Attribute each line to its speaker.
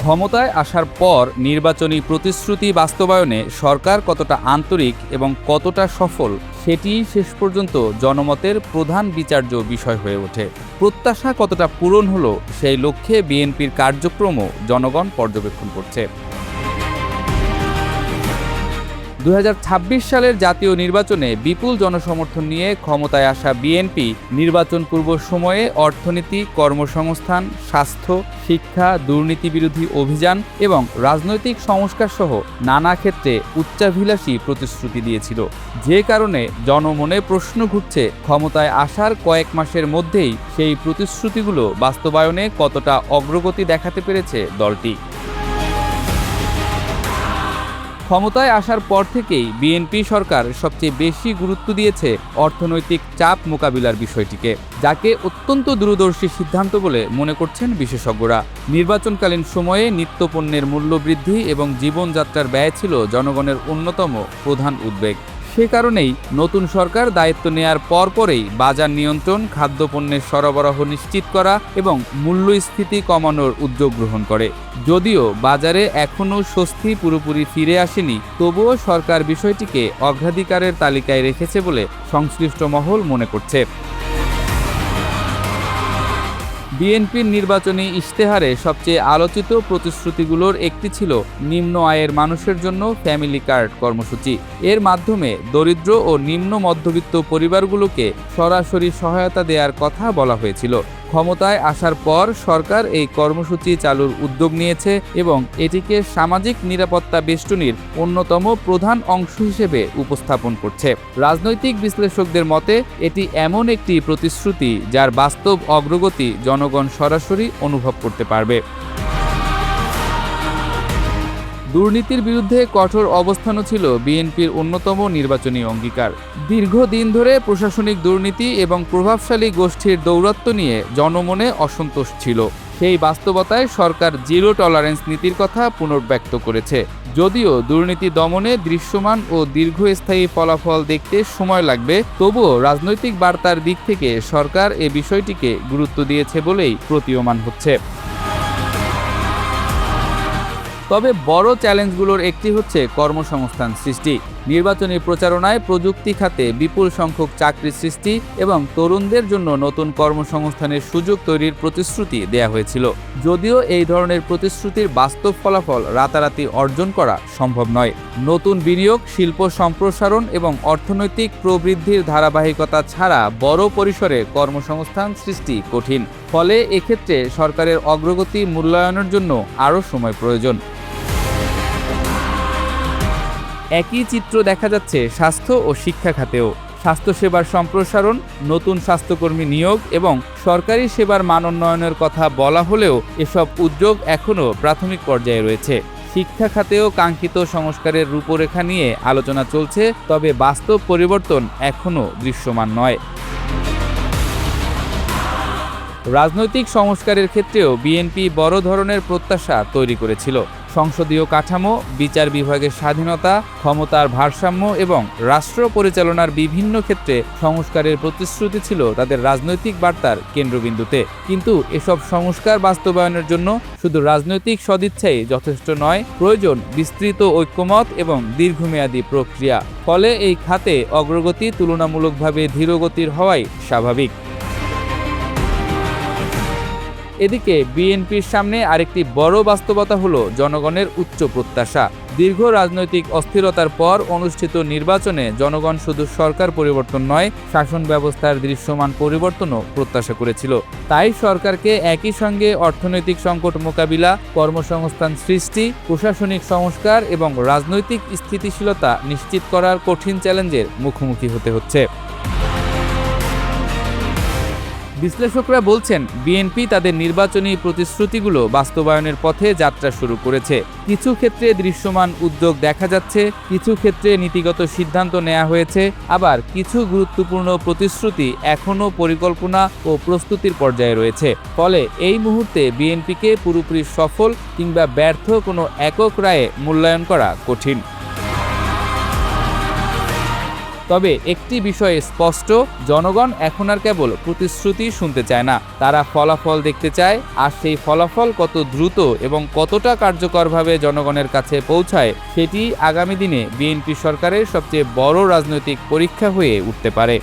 Speaker 1: ক্ষমতায় আসার পর নির্বাচনী প্রতিশ্রুতি বাস্তবায়নে সরকার কতটা আন্তরিক এবং কতটা সফল সেটি শেষ পর্যন্ত জনমতের প্রধান বিচার্য বিষয় হয়ে ওঠে। প্রত্যাশা কতটা পূরণ হলো সেই লক্ষ্যে বিএনপির কার্যক্রমও জনগণ পর্যবেক্ষণ করছে। 2026 সালের জাতীয় নির্বাচনে বিপুল জনসমর্থন নিয়ে ক্ষমতায় আসা বিএনপি নির্বাচন পূর্ব সময়ে অর্থনীতি, কর্মসংস্থান, স্বাস্থ্য, শিক্ষা, দুর্নীতিবিরোধী অভিযান এবং রাজনৈতিক সংস্কার সহ নানা ক্ষেত্রে উচ্চাভিলাষী প্রতিশ্রুতি দিয়েছিল। যে কারণে জনমনে প্রশ্ন ঘুরছে ক্ষমতায় আসার কয়েক মাসের মধ্যেই সেই প্রতিশ্রুতিগুলো বাস্তবায়নে কতটা অগ্রগতি দেখাতে পেরেছে দলটি। ক্ষমতায় আসার পর থেকেই বিএনপি সরকার সবচেয়ে বেশি গুরুত্ব দিয়েছে অর্থনৈতিক চাপ মোকাবিলার বিষয়টিকে, যাকে অত্যন্ত দূরদর্শী সিদ্ধান্ত বলে মনে করছেন বিশেষজ্ঞরা। নির্বাচনকালীন সময়ে নিত্যপণ্যের মূল্যবৃদ্ধি এবং জীবনযাত্রার ব্যয় ছিল জনগণের অন্যতম প্রধান উদ্বেগ। সে কারণেই নতুন সরকার দায়িত্ব নেয়ার পরপরেই বাজার নিয়ন্ত্রণ, খাদ্যপণ্যের সরবরাহ নিশ্চিত করা এবং মূল্যস্ফীতি কমানোর উদ্যোগ গ্রহণ করে। যদিও বাজারে এখনও স্বস্তি পুরোপুরি ফিরে আসেনি, তবুও সরকার বিষয়টিকে অগ্রাধিকারের তালিকায় রেখেছে বলে সংশ্লিষ্ট মহল মনে করছে। বিএনপির নির্বাচনী ইশতেহারে সবচেয়ে আলোচিত প্রতিশ্রুতিগুলোর একটি ছিল নিম্ন আয়ের মানুষের জন্য ফ্যামিলি কার্ড কর্মসূচি। এর মাধ্যমে দরিদ্র ও নিম্ন মধ্যবিত্ত পরিবারগুলোকে সরাসরি সহায়তা দেওয়ার কথা বলা হয়েছিল। ক্ষমতায় আসার পর সরকার এই কর্মসূচি চালুর উদ্যোগ নিয়েছে এবং এটিকে সামাজিক নিরাপত্তা বেষ্টনীর অন্যতম প্রধান অংশ হিসেবে উপস্থাপন করছে। রাজনৈতিক বিশ্লেষকদের মতে এটি এমন একটি প্রতিশ্রুতি যার বাস্তব অগ্রগতি জনগণ সরাসরি অনুভব করতে পারবে। দুর্নীতির বিরুদ্ধে কঠোর অবস্থানও ছিল বিএনপির অন্যতম নির্বাচনী অঙ্গীকার। দীর্ঘদিন ধরে প্রশাসনিক দুর্নীতি এবং প্রভাবশালী গোষ্ঠীর দৌরাত্ম্য নিয়ে জনমনে অসন্তোষ ছিল। সেই বাস্তবতায় সরকার জিরো টলারেন্স নীতির কথা পুনর্ব্যক্ত করেছে। যদিও দুর্নীতি দমনে দৃশ্যমান ও দীর্ঘস্থায়ী ফলাফল দেখতে সময় লাগবে, তবুও রাজনৈতিক বার্তার দিক থেকে সরকার এ বিষয়টিকে গুরুত্ব দিয়েছে বলেই প্রতীয়মান হচ্ছে। তবে বড় চ্যালেঞ্জগুলোর একটি হচ্ছে কর্মসংস্থান সৃষ্টি। নির্বাচনী প্রচারণায় প্রযুক্তি খাতে বিপুল সংখ্যক চাকরি সৃষ্টি এবং তরুণদের জন্য নতুন কর্মসংস্থানের সুযোগ তৈরির প্রতিশ্রুতি দেয়া হয়েছিল। যদিও এই ধরনের প্রতিশ্রুতির বাস্তব ফলাফল রাতারাতি অর্জন করা সম্ভব নয়। নতুন বিনিয়োগ, শিল্প সম্প্রসারণ এবং অর্থনৈতিক প্রবৃদ্ধির ধারাবাহিকতা ছাড়া বড় পরিসরে কর্মসংস্থান সৃষ্টি কঠিন। ফলে এক্ষেত্রে সরকারের অগ্রগতি মূল্যায়নের জন্য আরও সময় প্রয়োজন। একই চিত্র দেখা যাচ্ছে স্বাস্থ্য ও শিক্ষা খাতেও। স্বাস্থ্যসেবার সম্প্রসারণ, নতুন স্বাস্থ্যকর্মী নিয়োগ এবং সরকারি সেবার মান উন্নয়নের কথা বলা হলেও এসব উদ্যোগ এখনও প্রাথমিক পর্যায়ে রয়েছে। শিক্ষা খাতেও কাঙ্ক্ষিত সংস্কারের রূপরেখা নিয়ে আলোচনা চলছে, তবে বাস্তব পরিবর্তন এখনও দৃশ্যমান নয়। রাজনৈতিক সংস্কারের ক্ষেত্রেও বিএনপি বড় ধরনের প্রত্যাশা তৈরি করেছিল। সংসদীয় কাঠামো, বিচার বিভাগের স্বাধীনতা, ক্ষমতার ভারসাম্য এবং রাষ্ট্র পরিচালনার বিভিন্ন ক্ষেত্রে সংস্কারের প্রতিশ্রুতি ছিল তাদের রাজনৈতিক বার্তার কেন্দ্রবিন্দুতে। কিন্তু এসব সংস্কার বাস্তবায়নের জন্য শুধু রাজনৈতিক সদিচ্ছাই যথেষ্ট নয়, প্রয়োজন বিস্তৃত ঐক্যমত এবং দীর্ঘমেয়াদী প্রক্রিয়া। ফলে এই খাতে অগ্রগতি তুলনামূলকভাবে ধীরগতির হওয়াই স্বাভাবিক। এদিকে বিএনপির সামনে আরেকটি বড় বাস্তবতা হলো জনগণের উচ্চ প্রত্যাশা। দীর্ঘ রাজনৈতিক অস্থিরতার পর অনুষ্ঠিত নির্বাচনে জনগণ শুধু সরকার পরিবর্তন নয়, শাসন ব্যবস্থার দৃশ্যমান পরিবর্তনও প্রত্যাশা করেছিল। তাই সরকারকে একই সঙ্গে অর্থনৈতিক সংকট মোকাবিলা, কর্মসংস্থান সৃষ্টি, প্রশাসনিক সংস্কার এবং রাজনৈতিক স্থিতিশীলতা নিশ্চিত করার কঠিন চ্যালেঞ্জের মুখোমুখি হতে হচ্ছে। বিশ্লেষকরা বলছেন বিএনপি তাদের নির্বাচনী প্রতিশ্রুতিগুলো বাস্তবায়নের পথে যাত্রা শুরু করেছে। কিছু ক্ষেত্রে দৃশ্যমান উদ্যোগ দেখা যাচ্ছে, কিছু ক্ষেত্রে নীতিগত সিদ্ধান্ত নেওয়া হয়েছে, আবার কিছু গুরুত্বপূর্ণ প্রতিশ্রুতি এখনও পরিকল্পনা ও প্রস্তুতির পর্যায়ে রয়েছে। ফলে এই মুহূর্তে বিএনপিকে পুরোপুরি সফল কিংবা ব্যর্থ কোনো একক রায়ে মূল্যায়ন করা কঠিন। তবে একটি বিষয়ে স্পষ্ট, জনগণ এখন আর কেবল প্রতিশ্রুতি শুনতে চায় না, তারা ফলাফল দেখতে চায়। আর সেই ফলাফল কত দ্রুত এবং কতটা কার্যকরভাবে জনগণের কাছে পৌঁছায়, সেটি আগামী দিনে বিএনপি সরকারের সবচেয়ে বড় রাজনৈতিক পরীক্ষা হয়ে উঠতে পারে।